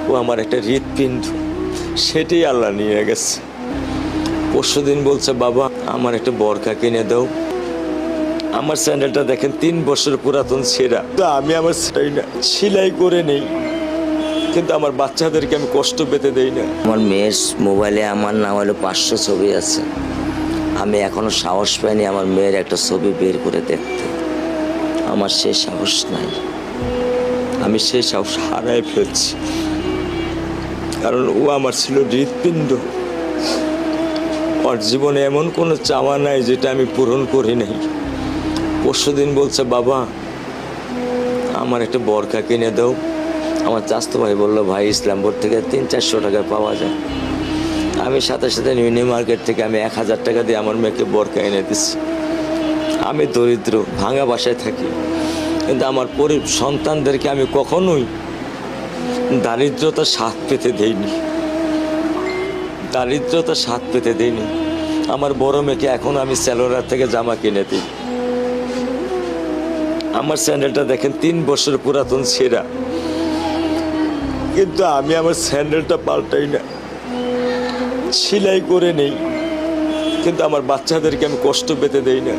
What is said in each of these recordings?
ও আমার একটা হৃৎপিণ্ড, সেটাই আল্লাহ নিয়ে গেছে। পরশুদিন বলছে, বাবা আমার একটা বরকা কিনে দাও। আমার স্যান্ডেলটা দেখেন 3 বছর পুরাতন ছেঁড়া, তো আমি আমার সেলাই করে নেই, কিন্তু আমার বাচ্চাদেরকে আমি কষ্ট পেতে দেই না। আমার মেয়ের মোবাইলে আমার নাম হলো 500 ছবি আছে। আমি এখনো সাহস পাইনি আমার মেয়ের একটা ছবি বের করে দেখতে। আমার সেই সাহস নাই, আমি সেই সাহস হারাই ফেলছি, কারণ ও আমার ছিল হৃৎপিণ্ড। ওর জীবনে এমন কোনো চাওয়া নাই যেটা আমি পূরণ করি নাই। পরশুদিন বলছে, বাবা আমার একটা বরকা কিনে দাও। আমার চাচাতো ভাই বললো, ভাই ইসলামপুর থেকে 300-400 টাকায় পাওয়া যায়। আমি সাথে সাথে নিউ মার্কেট থেকে আমি 1000 টাকা দিয়ে আমার মেয়েকে বরকা এনে দিচ্ছি। আমি দরিদ্র, ভাঙা বাসায় থাকি, কিন্তু আমার সন্তানদেরকে আমি কখনোই দারিদ্রতা স্বাদ পেতে দেইনি, দারিদ্রতা স্বাদ পেতে দেইনি। আমার বড় মেয়েকে এখন আমি সেলোরার থেকে জামা কিনে দিই। আমার স্যান্ডেলটা দেখেন 3 বছর পুরাতন ছেঁড়া, কিন্তু আমি আমার স্যান্ডেলটা পাল্টাই না, সেলাই করে নেই, কিন্তু আমার বাচ্চাদেরকে আমি কষ্ট পেতে দেই না।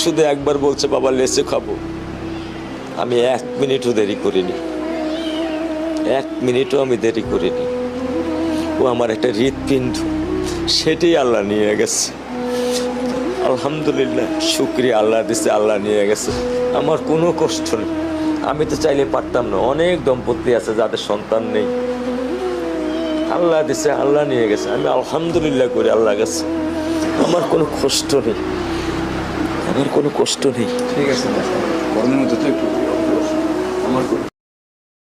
শুধু একবার বলছে, বাবা লেচে খাবো। আমি 1 মিনিটও দেরি করিনি, 1 মিনিটও আমি দেরি করিনি। ও আমার একটা হৃৎপিণ্ড, সেটাই আল্লাহ নিয়ে গেছে। আলহামদুলিল্লাহ, শুকরিয়া, আল্লাহ দিছে, আল্লাহ নিয়ে গেছে। আমার কোনো কষ্ট নেই। আমি তো চাইলে পারতাম না, অনেক দম্পতি আছে যাদের সন্তান নেই। আল্লাহ দিছে, আল্লাহ নিয়ে গেছে। আমি আলহামদুলিল্লাহ করি আল্লাহ গেছে। আমার কোনো কষ্ট নেই, আমার কোনো কষ্ট নেই। ঠিক আছে, গরমের মধ্যে তো একটু আমার